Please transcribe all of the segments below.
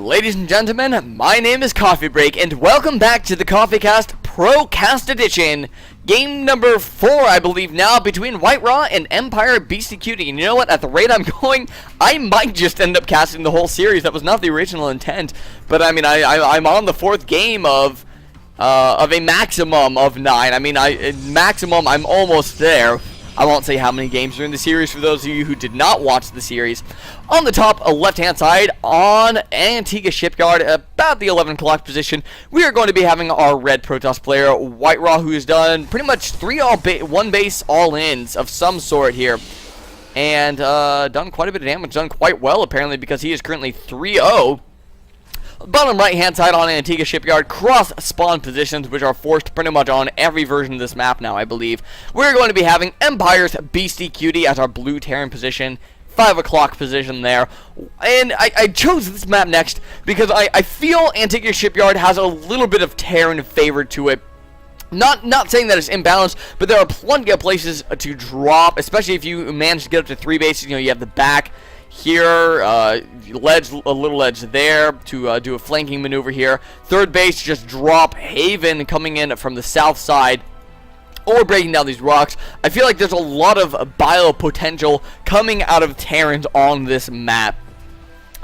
Ladies and gentlemen, my name is Coffee Break, and welcome back to the CoffeeCast ProCast Edition. Game number 4, I believe now, between WhiteRa and EmpireBeastyQT. And you know what? At the rate I'm going, I might just end up casting the whole series. That was not the original intent, but I mean, I'm on the 4th game of a maximum of 9. I mean, maximum, I'm almost there. I won't say how many games are in the series for those of you who did not watch the series. On the top left-hand side, on Antigua Shipyard, about the 11 o'clock position, we are going to be having our red Protoss player, WhiteRa, who has done pretty much 1 base all-ins of some sort here. And done quite a bit of damage, done quite well apparently, because he is currently 3-0. Bottom right hand side on Antigua Shipyard, cross spawn positions, which are forced pretty much on every version of this map now, I believe. We're going to be having EmpireBeastyQT as our blue Terran position, 5 o'clock position there. And I chose this map next because I feel Antigua Shipyard has a little bit of Terran favor to it. Not saying that it's imbalanced, but there are plenty of places to drop, especially if you manage to get up to 3 bases. You know, you have the back here, ledge, a little ledge there to do a flanking maneuver here. 3rd base, just drop Haven coming in from the south side, or breaking down these rocks. I feel like there's a lot of bio potential coming out of Terrans on this map.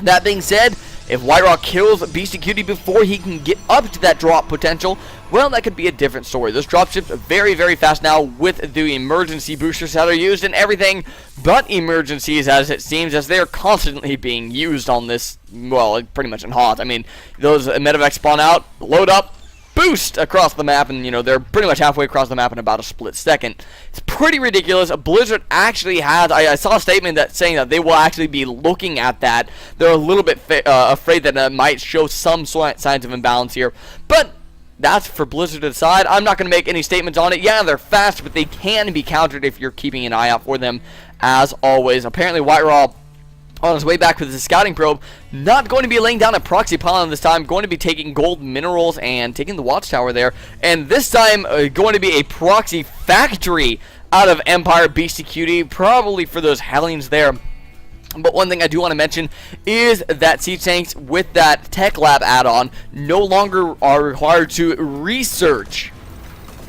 That being said, if WhiteRa kills BeastyQT before he can get up to that drop potential, well, that could be a different story. Those dropships are very, very fast now with the emergency boosters that are used and everything but emergencies, as it seems, as they are constantly being used on this, well, pretty much in HOT. I mean, those medevacs spawn out, load up, boost across the map, and you know, they're pretty much halfway across the map in about a split second. It's pretty ridiculous. Blizzard actually has, I saw a statement that saying that they will actually be looking at that. They're a little bit afraid that it might show some signs of imbalance here, but that's for Blizzard to decide. I'm not going to make any statements on it. Yeah, they're fast, but they can be countered if you're keeping an eye out for them, as always. Apparently, WhiteRa, on his way back with his scouting probe, not going to be laying down a proxy pylon this time, going to be taking gold minerals and taking the watchtower there, and this time going to be a proxy factory out of EmpireBeastyQT, probably for those Hellions there. But one thing I do want to mention is that siege tanks with that tech lab add-on no longer are required to research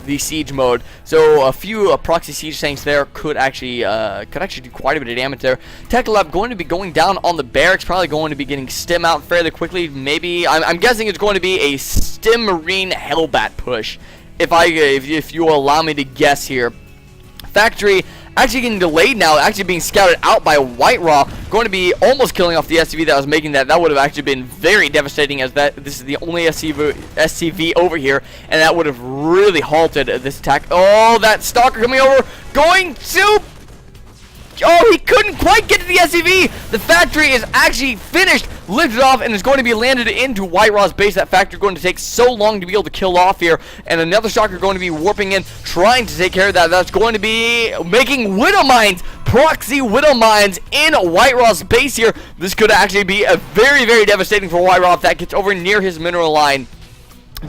the siege mode, so a few proxy siege tanks there could actually do quite a bit of damage there. Tech lab going to be going down on the barracks, probably going to be getting stim out fairly quickly. Maybe I'm guessing it's going to be a stim marine hellbat push, if you will allow me to guess here. Factory actually getting delayed now, actually being scouted out by WhiteRa, going to be almost killing off the SCV that was making that. That would have actually been very devastating, as this is the only SCV over here, and that would have really halted this attack. Oh, that stalker coming over, going to... Oh, he couldn't quite get to the SCV. The factory is actually finished, lifted off, and is going to be landed into WhiteRa's base. That factory is going to take so long to be able to kill off here, and another stalker going to be warping in, trying to take care of that. That's going to be making Widow Mines, proxy Widow Mines in WhiteRa's base here. This could actually be a very, very devastating for WhiteRa if that gets over near his mineral line.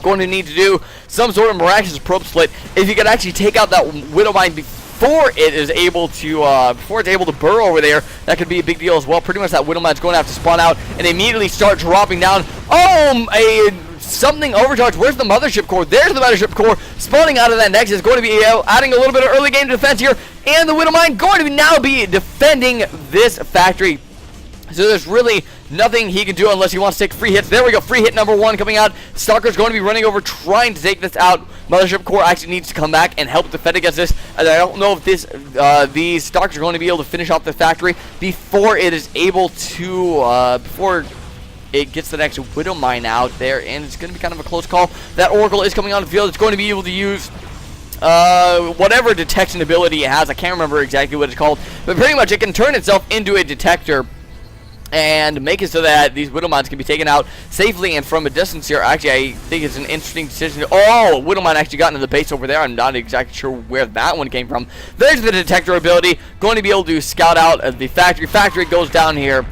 Going to need to do some sort of miraculous probe split if you could actually take out that Widow Mine before it's able to burrow over there. That could be a big deal as well. Pretty much that Widow Mine's going to have to spawn out and immediately start dropping down. Oh, something overcharged. Where's the mothership core? There's the mothership core spawning out of that Nexus. Going to be adding a little bit of early game defense here, and the Widow Mine going to now be defending this factory. So there's really nothing he can do unless he wants to take free hits. There we go, free hit number 1 coming out. Stalker's going to be running over, trying to take this out. Mothership core actually needs to come back and help defend against this, and I don't know if these Stalkers are going to be able to finish off the factory before it is able to, before it gets the next Widow Mine out there, and it's going to be kind of a close call. That Oracle is coming on the field. It's going to be able to use whatever detection ability it has. I can't remember exactly what it's called, but pretty much it can turn itself into a detector and make it so that these Widow Mines can be taken out safely and from a distance here. Actually, I think it's an interesting decision. Oh, Widow Mine actually got into the base over there. I'm not exactly sure where that one came from. There's the detector ability. Going to be able to scout out the factory. Factory goes down here,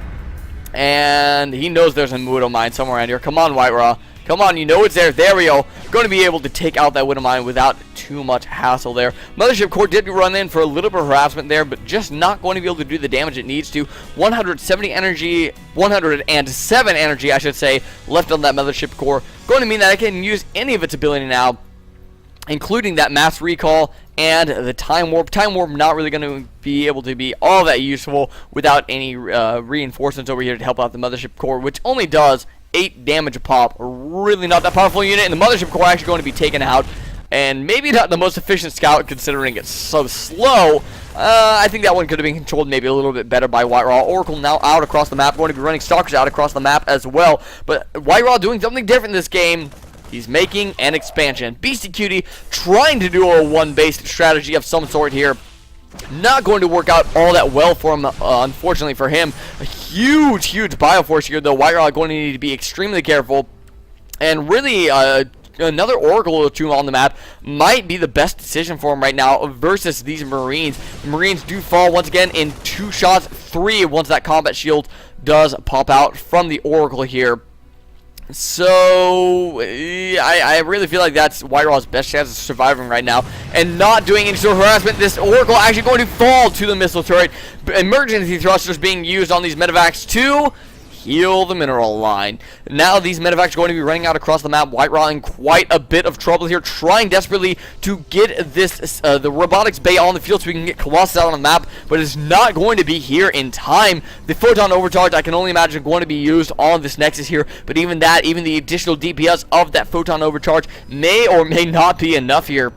and he knows there's a Widow Mine somewhere around here. Come on, WhiteRa. Come on, you know it's there. There we go. going to be able to take out that Widow Mine without too much hassle there. Mothership Core did run in for a little bit of harassment there, but just not going to be able to do the damage it needs to. 170 energy, 107 energy, I should say, left on that Mothership Core. Going to mean that I can use any of its ability now, including that Mass Recall and the Time Warp. Time Warp not really going to be able to be all that useful without any reinforcements over here to help out the Mothership Core, which only does 8 damage a pop. Really not that powerful unit, and the Mothership Core actually going to be taken out. And maybe not the most efficient scout considering it's so slow. I think that one could have been controlled maybe a little bit better by WhiteRa. Oracle now out across the map, going to be running Stalkers out across the map as well. But WhiteRa doing something different this game. He's making an expansion. BeastyQT trying to do a one-based strategy of some sort here. Not going to work out all that well for him, unfortunately for him. A huge Bioforce here, though. WhiteRa going to need to be extremely careful. And really, another Oracle Tomb on the map might be the best decision for him right now versus these Marines. The Marines do fall once again in 2 shots, 3 once that combat shield does pop out from the Oracle here. So, I really feel like that's WhiteRa's best chance of surviving right now and not doing any sort of harassment. This Oracle actually going to fall to the missile turret. Emergency thrusters being used on these medevacs to heal the mineral line. Now these medevacs are going to be running out across the map. WhiteRa in quite a bit of trouble here, trying desperately to get this the robotics bay on the field so we can get Colossus out on the map, but it's not going to be here in time. The photon overcharge, I can only imagine, going to be used on this Nexus here, but even that, even the additional DPS of that photon overcharge may or may not be enough here.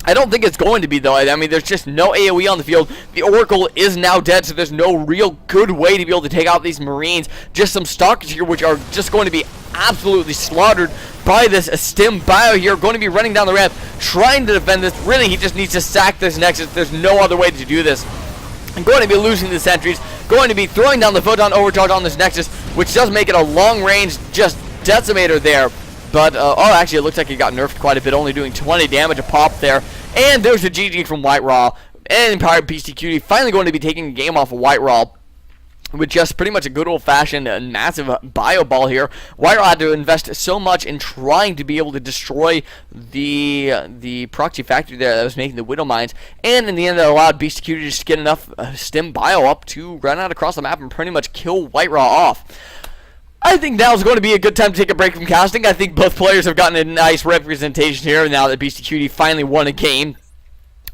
I don't think it's going to be, though. I mean, there's just no AoE on the field. The Oracle is now dead, so there's no real good way to be able to take out these Marines. Just some Stalkers here, which are just going to be absolutely slaughtered by this Stim Bio here. Going to be running down the ramp, trying to defend this. Really, he just needs to sack this Nexus. There's no other way to do this. I'm going to be losing the sentries. Going to be throwing down the Photon Overcharge on this Nexus, which does make it a long-range just decimator there. But, oh, actually, it looks like it got nerfed quite a bit, only doing 20 damage a pop there. And there's a GG from WhiteRa. And EmpireBeastyQT finally going to be taking a game off of WhiteRa with just pretty much a good old-fashioned massive bio ball here. WhiteRa had to invest so much in trying to be able to destroy the proxy factory there that was making the Widow Mines. And in the end, that allowed BeastyQT to just get enough Stim Bio up to run out across the map and pretty much kill WhiteRa off. I think now is going to be a good time to take a break from casting. I think both players have gotten a nice representation here now that BeastyQT finally won a game.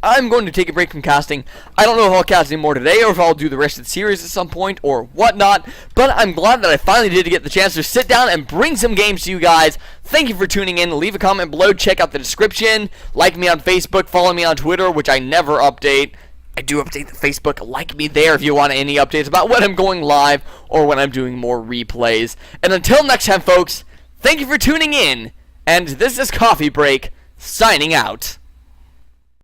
I'm going to take a break from casting. I don't know if I'll cast anymore today or if I'll do the rest of the series at some point or whatnot, but I'm glad that I finally did get the chance to sit down and bring some games to you guys. Thank you for tuning in. Leave a comment below. Check out the description. Like me on Facebook. Follow me on Twitter, which I never update. I do update the Facebook. Like me there if you want any updates about when I'm going live or when I'm doing more replays. And until next time, folks, thank you for tuning in. And this is Coffee Break, signing out.